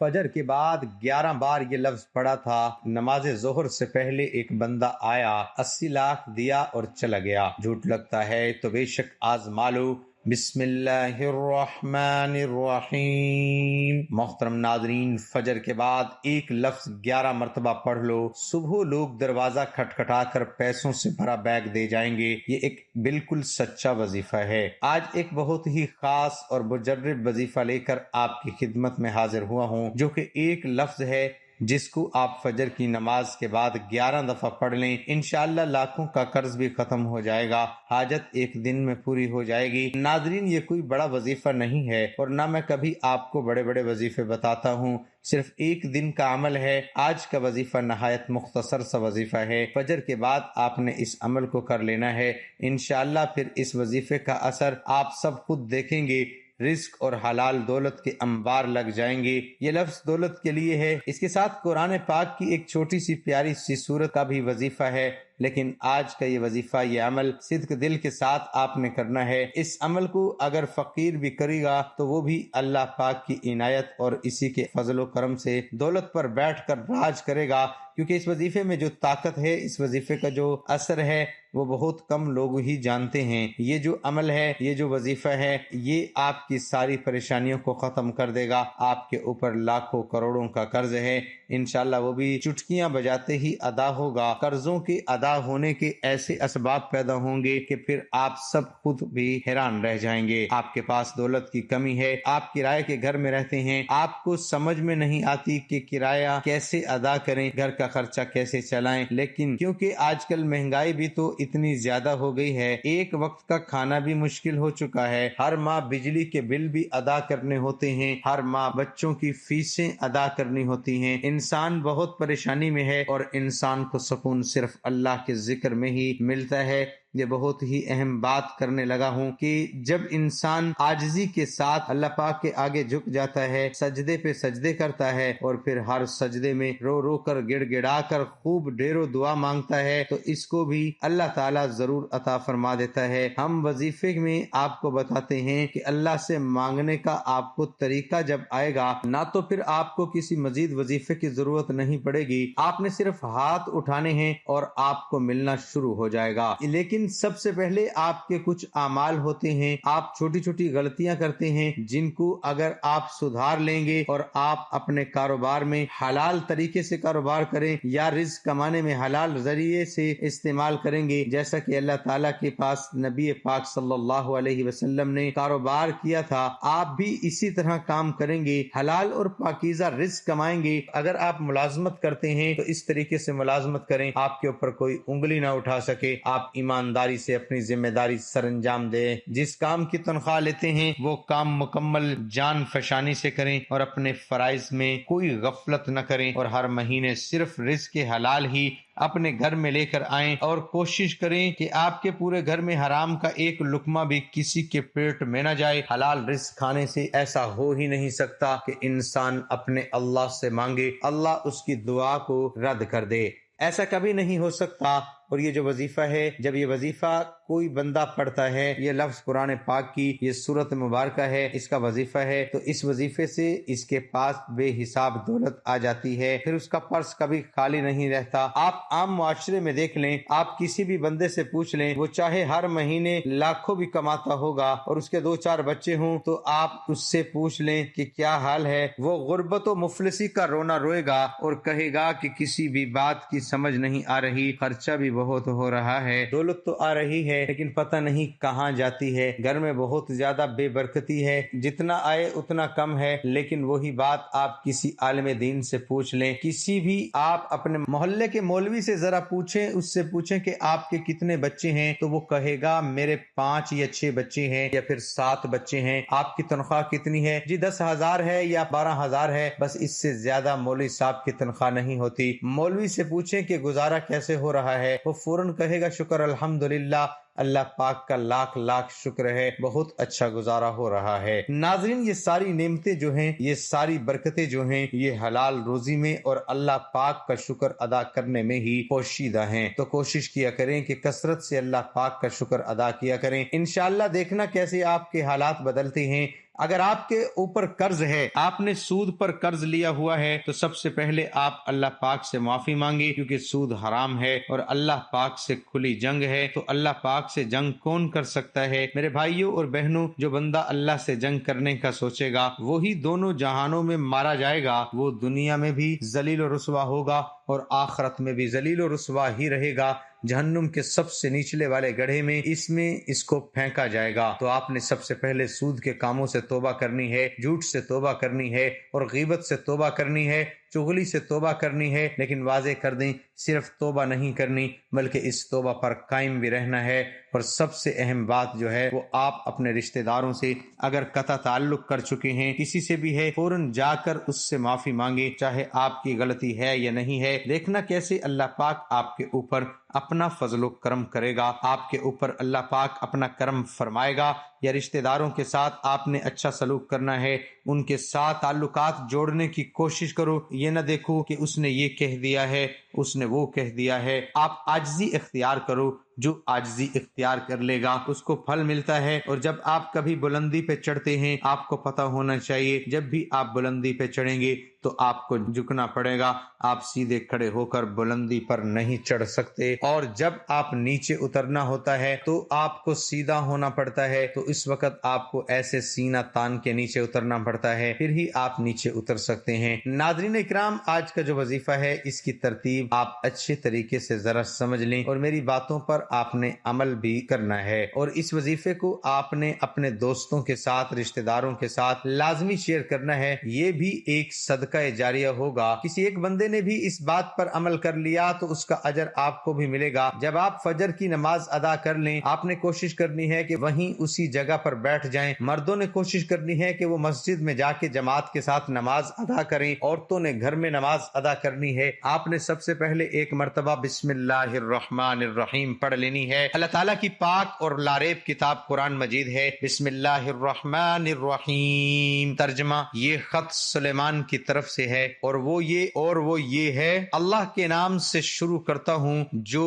فجر کے بعد 11 بار یہ لفظ پڑھا تھا۔ نماز ظہر سے پہلے ایک بندہ آیا، 80 لاکھ دیا اور چلا گیا۔ جھوٹ لگتا ہے تو بے شک آزما لو۔ بسم اللہ الرحمن الرحیم۔ محترم ناظرین، فجر کے بعد ایک لفظ 11 مرتبہ پڑھ لو، صبح لوگ دروازہ کھٹکھٹا کر پیسوں سے بھرا بیگ دے جائیں گے۔ یہ ایک بالکل سچا وظیفہ ہے۔ آج ایک بہت ہی خاص اور مجرب وظیفہ لے کر آپ کی خدمت میں حاضر ہوا ہوں، جو کہ ایک لفظ ہے جس کو آپ فجر کی نماز کے بعد 11 دفعہ پڑھ لیں، انشاءاللہ لاکھوں کا قرض بھی ختم ہو جائے گا، حاجت ایک دن میں پوری ہو جائے گی۔ ناظرین، یہ کوئی بڑا وظیفہ نہیں ہے اور نہ میں کبھی آپ کو بڑے بڑے وظیفے بتاتا ہوں، صرف ایک دن کا عمل ہے۔ آج کا وظیفہ نہایت مختصر سا وظیفہ ہے۔ فجر کے بعد آپ نے اس عمل کو کر لینا ہے، انشاءاللہ پھر اس وظیفے کا اثر آپ سب خود دیکھیں گے، رزق اور حلال دولت کے انبار لگ جائیں گے۔ یہ لفظ دولت کے لیے ہے۔ اس کے ساتھ قرآن پاک کی ایک چھوٹی سی پیاری سی سورت کا بھی وظیفہ ہے، لیکن آج کا یہ وظیفہ، یہ عمل صدق دل کے ساتھ آپ نے کرنا ہے۔ اس عمل کو اگر فقیر بھی کرے گا تو وہ بھی اللہ پاک کی عنایت اور اسی کے فضل و کرم سے دولت پر بیٹھ کر راج کرے گا، کیونکہ اس وظیفے میں جو طاقت ہے، اس وظیفے کا جو اثر ہے، وہ بہت کم لوگ ہی جانتے ہیں۔ یہ جو عمل ہے، یہ جو وظیفہ ہے، یہ آپ کی ساری پریشانیوں کو ختم کر دے گا۔ آپ کے اوپر لاکھوں کروڑوں کا قرض ہے، انشاءاللہ وہ بھی چٹکیاں بجاتے ہی ادا ہوگا۔ قرضوں کے ادا ہونے کے ایسے اسباب پیدا ہوں گے کہ پھر آپ سب خود بھی حیران رہ جائیں گے۔ آپ کے پاس دولت کی کمی ہے، آپ کرائے کے گھر میں رہتے ہیں، آپ کو سمجھ میں نہیں آتی کہ کرایہ کیسے ادا کریں، گھر کا خرچہ کیسے چلائیں، لیکن کیونکہ آج کل مہنگائی بھی تو اتنی زیادہ ہو گئی ہے، ایک وقت کا کھانا بھی مشکل ہو چکا ہے، ہر ماہ بجلی کے بل بھی ادا کرنے ہوتے ہیں، ہر ماہ بچوں کی فیسیں ادا کرنی ہوتی ہیں، انسان بہت پریشانی میں ہے اور انسان کو سکون صرف اللہ کے ذکر میں ہی ملتا ہے۔ یہ بہت ہی اہم بات کرنے لگا ہوں کہ جب انسان عاجزی کے ساتھ اللہ پاک کے آگے جھک جاتا ہے، سجدے پہ سجدے کرتا ہے اور پھر ہر سجدے میں رو رو کر گڑ گڑا کر خوب ڈھیروں دعا مانگتا ہے، تو اس کو بھی اللہ تعالیٰ ضرور عطا فرما دیتا ہے۔ ہم وظیفے میں آپ کو بتاتے ہیں کہ اللہ سے مانگنے کا آپ کو طریقہ جب آئے گا نہ، تو پھر آپ کو کسی مزید وظیفے کی ضرورت نہیں پڑے گی، آپ نے صرف ہاتھ اٹھانے ہیں اور آپ کو ملنا شروع ہو جائے گا۔ لیکن سب سے پہلے آپ کے کچھ اعمال ہوتے ہیں، آپ چھوٹی چھوٹی غلطیاں کرتے ہیں، جن کو اگر آپ سدھار لیں گے اور آپ اپنے کاروبار میں حلال طریقے سے کاروبار کریں یا رزق کمانے میں حلال ذریعے سے استعمال کریں گے، جیسا کہ اللہ تعالیٰ کے پاس نبی پاک صلی اللہ علیہ وسلم نے کاروبار کیا تھا، آپ بھی اسی طرح کام کریں گے، حلال اور پاکیزہ رزق کمائیں گے۔ اگر آپ ملازمت کرتے ہیں تو اس طریقے سے ملازمت کریں، آپ کے اوپر کوئی انگلی نہ اٹھا سکے، آپ ایمانداری سے اپنی ذمہ داری سر انجام دیں، جس کام کی تنخواہ لیتے ہیں وہ کام مکمل جان فشانی سے کریں اور اپنے فرائض میں کوئی غفلت نہ کریں، اور ہر مہینے صرف رزق حلال ہی اپنے گھر میں لے کر آئیں، اور کوشش کریں کہ آپ کے پورے گھر میں حرام کا ایک لقمہ بھی کسی کے پیٹ میں نہ جائے۔ حلال رزق کھانے سے ایسا ہو ہی نہیں سکتا کہ انسان اپنے اللہ سے مانگے، اللہ اس کی دعا کو رد کر دے، ایسا کبھی نہیں ہو سکتا۔ اور یہ جو وظیفہ ہے، جب یہ وظیفہ کوئی بندہ پڑھتا ہے، یہ لفظ قرآن پاک کی یہ سورت مبارکہ ہے، اس کا وظیفہ ہے، تو اس وظیفے سے اس کے پاس بے حساب دولت آ جاتی ہے، پھر اس کا پرس کبھی خالی نہیں رہتا۔ آپ عام معاشرے میں دیکھ لیں، آپ کسی بھی بندے سے پوچھ لیں، وہ چاہے ہر مہینے لاکھوں بھی کماتا ہوگا اور اس کے 2-4 بچے ہوں، تو آپ اس سے پوچھ لیں کہ کیا حال ہے، وہ غربت و مفلسی کا رونا روئے گا اور کہے گا کہ کسی بھی بات کی سمجھ نہیں آ رہی، خرچہ بھی بہت ہو رہا ہے، دولت تو آ رہی ہے لیکن پتہ نہیں کہاں جاتی ہے، گھر میں بہت زیادہ بے برکتی ہے، جتنا آئے اتنا کم ہے۔ لیکن وہی بات آپ کسی عالم دین سے پوچھ لیں، کسی بھی آپ اپنے محلے کے مولوی سے ذرا پوچھیں، اس سے پوچھیں کہ آپ کے کتنے بچے ہیں، تو وہ کہے گا میرے 5 یا 6 بچے ہیں یا پھر 7 بچے ہیں۔ آپ کی تنخواہ کتنی ہے؟ جی 10,000 ہے یا 12,000 ہے، بس اس سے زیادہ مولوی صاحب کی تنخواہ نہیں ہوتی۔ مولوی سے پوچھیں کہ گزارا کیسے ہو رہا ہے، وہ فوراً کہے گا شکر الحمدللہ، اللہ پاک کا لاکھ لاکھ شکر ہے، بہت اچھا گزارا ہو رہا ہے۔ ناظرین، یہ ساری نعمتیں جو ہیں، یہ ساری برکتیں جو ہیں، یہ حلال روزی میں اور اللہ پاک کا شکر ادا کرنے میں ہی پوشیدہ ہیں، تو کوشش کیا کریں کہ کثرت سے اللہ پاک کا شکر ادا کیا کریں، انشاءاللہ دیکھنا کیسے آپ کے حالات بدلتے ہیں۔ اگر آپ کے اوپر قرض ہے، آپ نے سود پر قرض لیا ہوا ہے، تو سب سے پہلے آپ اللہ پاک سے معافی مانگی، کیونکہ سود حرام ہے اور اللہ پاک سے کھلی جنگ ہے۔ تو اللہ پاک سے جنگ کون کر سکتا ہے؟ میرے بھائیوں اور بہنوں، جو بندہ اللہ سے جنگ کرنے کا سوچے گا وہی دونوں جہانوں میں مارا جائے گا، وہ دنیا میں بھی ذلیل و رسوا ہوگا اور آخرت میں بھی ذلیل و رسوا ہی رہے گا۔ جہنم کے سب سے نچلے والے گڑھے میں اس کو پھینکا جائے گا۔ تو آپ نے سب سے پہلے سود کے کاموں سے توبہ کرنی ہے، جھوٹ سے توبہ کرنی ہے اور غیبت سے توبہ کرنی ہے، چغلی سے توبہ کرنی ہے۔ لیکن واضح کر دیں، صرف توبہ نہیں کرنی بلکہ اس توبہ پر قائم بھی رہنا ہے۔ اور سب سے اہم بات جو ہے وہ آپ اپنے رشتہ داروں سے اگر قطع تعلق کر چکے ہیں، کسی سے بھی ہے، فوراً جا کر اس سے معافی مانگے، چاہے آپ کی غلطی ہے یا نہیں ہے۔ دیکھنا کیسے اللہ پاک آپ کے اوپر اپنا فضل و کرم کرے گا، آپ کے اوپر اللہ پاک اپنا کرم فرمائے گا۔ یا رشتہ داروں کے ساتھ آپ نے اچھا سلوک کرنا ہے، ان کے ساتھ تعلقات جوڑنے کی کوشش کرو، یہ نہ دیکھو کہ اس نے یہ کہہ دیا ہے، اس نے وہ کہہ دیا ہے۔ آپ عاجزی اختیار کرو، جو عاجزی اختیار کر لے گا اس کو پھل ملتا ہے۔ اور جب آپ کبھی بلندی پہ چڑھتے ہیں، آپ کو پتہ ہونا چاہیے جب بھی آپ بلندی پہ چڑھیں گے تو آپ کو جھکنا پڑے گا، آپ سیدھے کھڑے ہو کر بلندی پر نہیں چڑھ سکتے۔ اور جب آپ نیچے اترنا ہوتا ہے تو آپ کو سیدھا ہونا پڑتا ہے، تو اس وقت آپ کو ایسے سینہ تان کے نیچے اترنا پڑتا ہے، پھر ہی آپ نیچے اتر سکتے ہیں۔ ناظرین اکرام، آج کا جو وظیفہ ہے اس کی ترتیب آپ اچھے طریقے سے ذرا سمجھ لیں اور میری باتوں پر آپ نے عمل بھی کرنا ہے۔ اور اس وظیفے کو آپ نے اپنے دوستوں کے ساتھ، رشتہ داروں کے ساتھ لازمی شیئر کرنا ہے۔ یہ بھی ایک صدقہ جاریہ ہوگا۔ کسی ایک بندے نے بھی اس بات پر عمل کر لیا تو اس کا اجر آپ کو بھی ملے گا۔ جب آپ فجر کی نماز ادا کر لیں، آپ نے کوشش کرنی ہے کہ وہیں اسی جگہ پر بیٹھ جائیں۔ مردوں نے کوشش کرنی ہے کہ وہ مسجد میں جا کے جماعت کے ساتھ نماز ادا کریں، عورتوں نے گھر میں نماز ادا کرنی ہے۔ آپ نے سب سے پہلے ایک مرتبہ بسم اللہ الرحمن الرحیم پڑھ لینی ہے۔ اللہ تعالیٰ کی پاک اور لاریب کتاب قرآن مجید ہے۔ بسم اللہ الرحمن الرحیم ترجمہ، یہ خط سلیمان کی طرف سے ہے اور وہ یہ ہے، اللہ کے نام سے شروع کرتا ہوں جو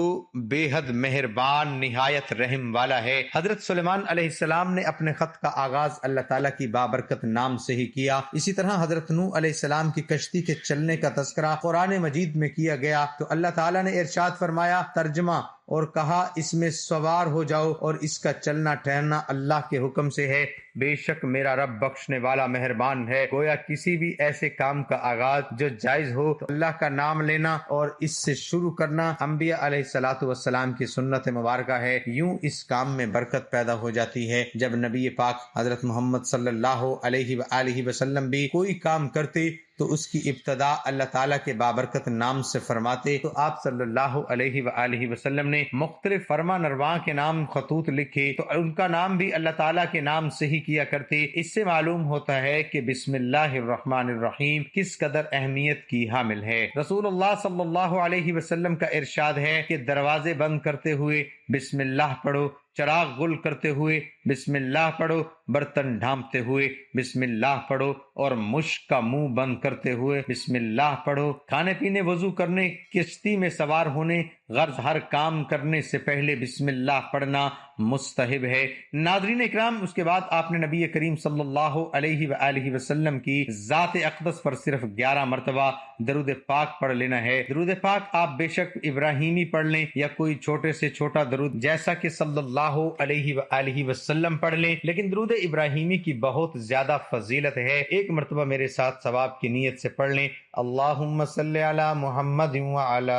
بے حد مہربان نہایت رحم والا ہے۔ حضرت سلیمان علیہ السلام نے اپنے خط کا آغاز اللہ تعالیٰ کی بابرکت نام سے ہی کیا۔ اسی طرح حضرت نوح علیہ السلام کی کشتی کے چلنے کا تذکرہ قرآن مجید میں کیا گیا تو اللہ تعالیٰ نے ارشاد فرمایا ترجمہ، اور کہا اس میں سوار ہو جاؤ اور اس کا چلنا ٹھہرنا اللہ کے حکم سے ہے، بے شک میرا رب بخشنے والا مہربان ہے۔ گویا کسی بھی ایسے کام کا آغاز جو جائز ہو تو اللہ کا نام لینا اور اس سے شروع کرنا انبیاء علیہ الصلوۃ والسلام کی سنت مبارکہ ہے۔ یوں اس کام میں برکت پیدا ہو جاتی ہے۔ جب نبی پاک حضرت محمد صلی اللہ علیہ وآلہ وسلم بھی کوئی کام کرتے تو اس کی ابتدا اللہ تعالیٰ کے بابرکت نام سے فرماتے، تو آپ صلی اللہ علیہ وآلہ وسلم نے مختلف فرما نرواں کے نام خطوط لکھے تو ان کا نام بھی اللہ تعالیٰ کے نام سے ہی کیا کرتے۔ اس سے معلوم ہوتا ہے کہ بسم اللہ الرحمن الرحیم کس قدر اہمیت کی حامل ہے۔ رسول اللہ صلی اللہ علیہ وسلم کا ارشاد ہے کہ دروازے بند کرتے ہوئے بسم اللہ پڑھو، چراغ گل کرتے ہوئے بسم اللہ پڑھو، برتن ڈھانپتے ہوئے بسم اللہ پڑھو اور مشک کا منہ بند کرتے ہوئے بسم اللہ پڑھو۔ کھانے پینے، وضو کرنے، کشتی میں سوار ہونے، غرض ہر کام کرنے سے پہلے بسم اللہ پڑھنا مستحب ہے۔ ناظرین اکرام، اس کے بعد آپ نے نبی کریم صلی اللہ علیہ وآلہ وسلم کی ذات اقدس پر صرف 11 مرتبہ درود پاک پڑھ لینا ہے۔ درود پاک آپ بے شک ابراہیمی پڑھ لیں یا کوئی چھوٹے سے چھوٹا درود جیسا کہ صلی اللہ علیہ وآلہ وسلم پڑھ لیں، لیکن درود ابراہیمی کی بہت زیادہ فضیلت ہے۔ ایک مرتبہ میرے ساتھ ثواب کی نیت سے پڑھ لیں، اللہم صلی علی محمد وعلی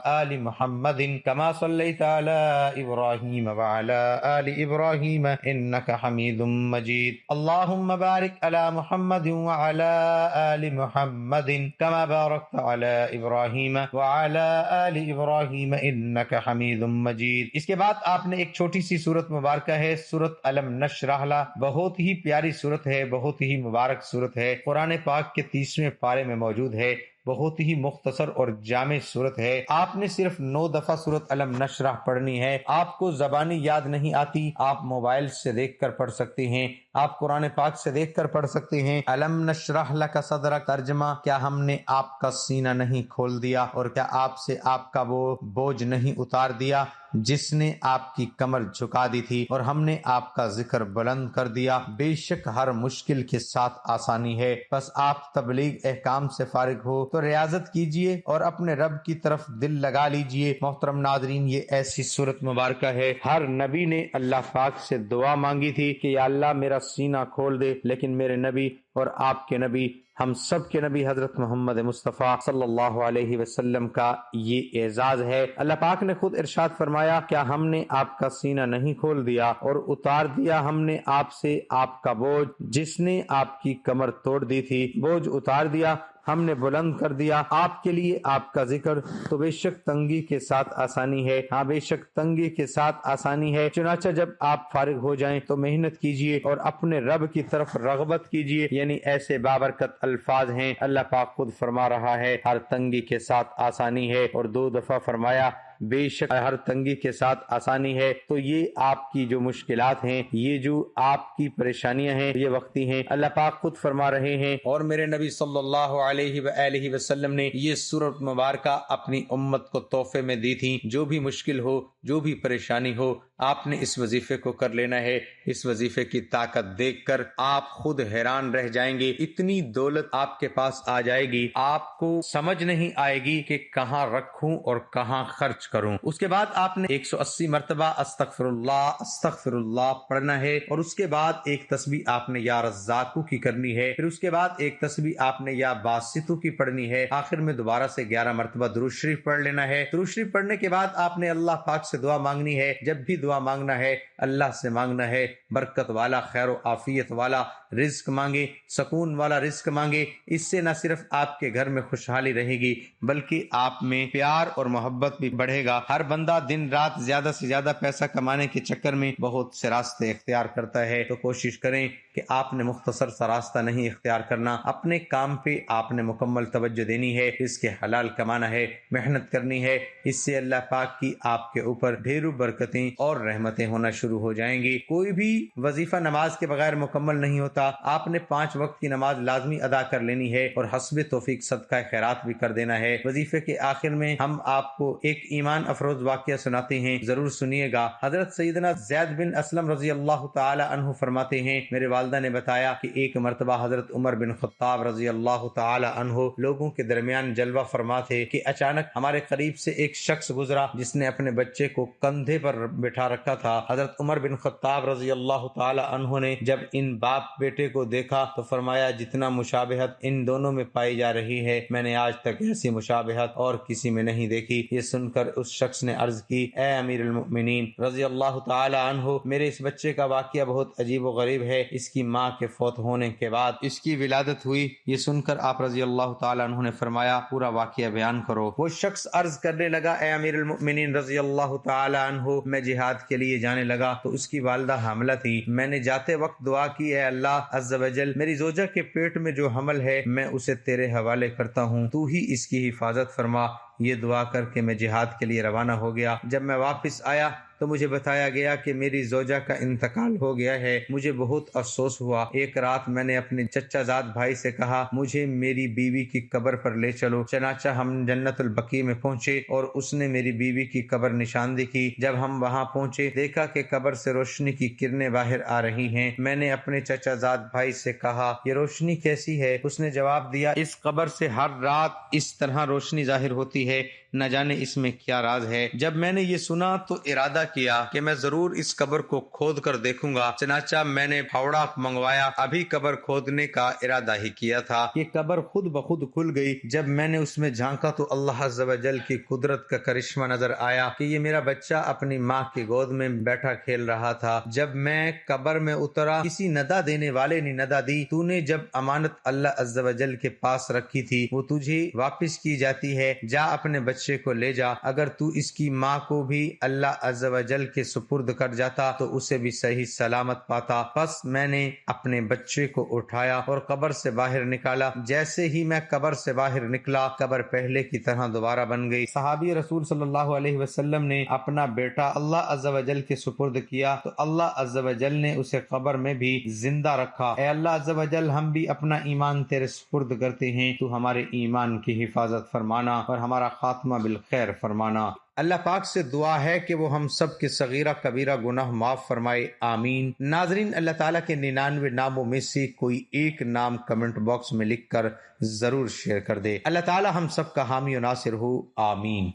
آل محمد کما صلیت علی ابراہیم وعلی آل ابراہیم انک حمید مجید، اللہم بارک علی محمد وعلی آل محمد کما بارکت علی ابراہیم وعلی آل ابراہیم انک حمید مجید۔ اس کے بعد آپ نے ایک چھوٹی سی سورت مبارکہ ہے، سورت علم نشرح لہ، بہت ہی پیاری سورت ہے، بہت ہی مبارک سورت ہے، قرآن پاک کے 30ویں پارے میں موجود ہے، بہت ہی مختصر اور جامع صورت ہے۔ آپ نے صرف 9 دفعہ سورت علم نشرح پڑھنی ہے۔ آپ کو زبانی یاد نہیں آتی، آپ موبائل سے دیکھ کر پڑھ سکتے ہیں، آپ قرآن پاک سے دیکھ کر پڑھ سکتے ہیں۔ علم نشرح لک صدرک ترجمہ، کیا ہم نے آپ کا سینہ نہیں کھول دیا اور کیا آپ سے آپ کا وہ بوجھ نہیں اتار دیا؟ جس نے آپ کی کمر جھکا دی تھی اور ہم نے آپ کا ذکر بلند کر دیا۔ بے شک ہر مشکل کے ساتھ آسانی ہے، بس آپ تبلیغ احکام سے فارغ ہو تو ریاضت کیجئے اور اپنے رب کی طرف دل لگا لیجئے۔ محترم ناظرین، یہ ایسی صورت مبارکہ ہے، ہر نبی نے اللہ پاک سے دعا مانگی تھی کہ یا اللہ میرا سینہ کھول دے، لیکن میرے نبی اور آپ کے نبی، ہم سب کے نبی حضرت محمد مصطفیٰ صلی اللہ علیہ وسلم کا یہ اعزاز ہے۔ اللہ پاک نے خود ارشاد فرمایا، کیا ہم نے آپ کا سینہ نہیں کھول دیا اور اتار دیا ہم نے آپ سے آپ کا بوجھ، جس نے آپ کی کمر توڑ دی تھی، بوجھ اتار دیا، ہم نے بلند کر دیا آپ کے لیے آپ کا ذکر، تو بے شک تنگی کے ساتھ آسانی ہے، ہاں بے شک تنگی کے ساتھ آسانی ہے۔ چنانچہ جب آپ فارغ ہو جائیں تو محنت کیجئے اور اپنے رب کی طرف رغبت کیجئے، یعنی ایسے بابرکت الفاظ ہیں۔ اللہ پاک خود فرما رہا ہے ہر تنگی کے ساتھ آسانی ہے، اور 2 دفعہ فرمایا بے شک ہر تنگی کے ساتھ آسانی ہے۔ تو یہ آپ کی جو مشکلات ہیں، یہ جو آپ کی پریشانیاں ہیں، یہ وقتی ہیں۔ اللہ پاک خود فرما رہے ہیں، اور میرے نبی صلی اللہ علیہ وآلہ وسلم نے یہ سورۃ مبارکہ اپنی امت کو تحفے میں دی تھی۔ جو بھی مشکل ہو، جو بھی پریشانی ہو، آپ نے اس وظیفے کو کر لینا ہے۔ اس وظیفے کی طاقت دیکھ کر آپ خود حیران رہ جائیں گے، اتنی دولت آپ کے پاس آ جائے گی، آپ کو سمجھ نہیں آئے گی کہ کہاں رکھوں اور کہاں خرچ کروں۔ اس کے بعد آپ نے 180 مرتبہ استغفر اللہ پڑھنا ہے، اور اس کے بعد ایک تسبیح آپ نے یا رزاقو کی کرنی ہے، پھر اس کے بعد ایک تسبیح آپ نے یا باسطو کی پڑھنی ہے، آخر میں دوبارہ سے 11 مرتبہ درود شریف پڑھ لینا ہے۔ درود شریف پڑھنے کے بعد آپ نے اللہ پاک سے دعا مانگنی ہے۔ جب بھی دعا مانگنا ہے اللہ سے مانگنا ہے برکت والا، خیر و عافیت والا رزق مانگے، سکون والا رزق مانگے۔ اس سے نہ صرف آپ کے گھر میں خوشحالی رہے گی بلکہ آپ میں پیار اور محبت بھی بڑھے گا۔ ہر بندہ دن رات زیادہ سے زیادہ پیسہ کمانے کے چکر میں بہت سے راستے اختیار کرتا ہے، تو کوشش کریں کہ آپ نے مختصر سا راستہ نہیں اختیار کرنا، اپنے کام پہ آپ نے مکمل توجہ دینی ہے، اس کے حلال کمانا ہے، محنت کرنی ہے۔ اس سے اللہ پاک کی آپ کے اوپر ڈھیروں برکتیں اور رحمتیں ہونا شروع ہو جائیں گی۔ کوئی بھی وظیفہ نماز کے بغیر مکمل نہیں ہوتا، آپ نے 5 وقت کی نماز لازمی ادا کر لینی ہے اور حسب توفیق صدقہ خیرات بھی کر دینا ہے۔ وظیفے کے آخر میں ہم آپ کو ایک ایمان افروز واقعہ سناتے ہیں، ضرور سنیے گا۔ حضرت سیدنا زید بن اسلم رضی اللہ تعالی عنہ فرماتے ہیں، میرے والدہ نے بتایا کہ ایک مرتبہ حضرت عمر بن خطاب رضی اللہ تعالی عنہ لوگوں کے درمیان جلوہ فرما تھے کہ اچانک ہمارے قریب سے ایک شخص گزرا جس نے اپنے بچے کو کندھے پر بٹھا رکھا تھا۔ حضرت عمر بن خطاب رضی اللہ تعالی عنہ نے جب ان باپ بیٹے کو دیکھا تو فرمایا، جتنا مشابہت ان دونوں میں پائی جا رہی ہے میں نے آج تک ایسی مشابہت اور کسی میں نہیں دیکھی۔ یہ سن کر اس شخص نے عرض کی، اے امیر المؤمنین رضی اللہ تعالی عنہ، میرے اس بچے کا واقعہ بہت عجیب و غریب ہے۔ اس کی ماں کے فوت ہونے کے بعد اس کی ولادت ہوئی۔ یہ سن کر آپ رضی اللہ تعالی عنہ نے فرمایا، پورا واقعہ بیان کرو۔ وہ شخص عرض کرنے لگا، اے امیر المؤمنین رضی اللہ تعالی عنہ، میں جہاد کے لیے جانے لگا تو اس کی والدہ حاملہ تھی۔ میں نے جاتے وقت دعا کی، اے اللہ عز و جل، میری زوجہ کے پیٹ میں جو حمل ہے میں اسے تیرے حوالے کرتا ہوں، تو ہی اس کی حفاظت فرما۔ یہ دعا کر کے میں جہاد کے لیے روانہ ہو گیا۔ جب میں واپس آیا تو مجھے بتایا گیا کہ میری زوجہ کا انتقال ہو گیا ہے۔ مجھے بہت افسوس ہوا۔ ایک رات میں نے اپنے چچا زاد بھائی سے کہا، مجھے میری بیوی کی قبر پر لے چلو۔ چنانچہ ہم جنت البقیع میں پہنچے اور اس نے میری بیوی کی قبر نشاندہی کی۔ جب ہم وہاں پہنچے دیکھا کہ قبر سے روشنی کی کرنیں باہر آ رہی ہیں۔ میں نے اپنے چچا زاد بھائی سے کہا، یہ روشنی کیسی ہے؟ اس نے جواب دیا، اس قبر سے ہر رات اس طرح روشنی ظاہر ہوتی ہے، نہ جانے اس میں کیا راز ہے۔ جب میں نے یہ سنا تو ارادہ کیا کہ میں ضرور اس قبر کو کھود کر دیکھوں گا۔ چنانچہ میں نے پھاوڑا منگوایا، ابھی قبر کھودنے کا ارادہ ہی کیا تھا کہ قبر خود بخود کھل گئی۔ جب میں نے اس میں جھانکا تو اللہ عز و جل کی قدرت کا کرشمہ نظر آیا کہ یہ میرا بچہ اپنی ماں کی گود میں بیٹھا کھیل رہا تھا۔ جب میں قبر میں اترا، کسی ندا دینے والے نے ندا دی، تو نے جب امانت اللہ عز و جل کے پاس رکھی تھی وہ تجھے واپس کی جاتی ہے، جا اپنے بچے کو لے جا۔ اگر تو اس کی ماں کو بھی اللہ عز و جل کے سپرد کر جاتا تو اسے بھی صحیح سلامت پاتا۔ پس میں نے اپنے بچے کو اٹھایا اور قبر سے باہر نکالا۔ جیسے ہی میں قبر سے باہر نکلا، قبر پہلے کی طرح دوبارہ بن گئی۔ صحابی رسول صلی اللہ علیہ وسلم نے اپنا بیٹا اللہ عز و جل کے سپرد کیا تو اللہ عز و جل نے اسے قبر میں بھی زندہ رکھا۔ اے اللہ عز و جل، ہم بھی اپنا ایمان تیرے سپرد کرتے ہیں، تو ہمارے ایمان کی حفاظت فرمانا اور ہمارا خاتمہ بالخیر فرمانا۔ اللہ پاک سے دعا ہے کہ وہ ہم سب کے صغیرہ کبیرہ گناہ معاف فرمائے، آمین۔ ناظرین، اللہ تعالیٰ کے 99 ناموں میں سے کوئی ایک نام کمنٹ باکس میں لکھ کر ضرور شیئر کر دے۔ اللہ تعالیٰ ہم سب کا حامی و ناصر ہو، آمین۔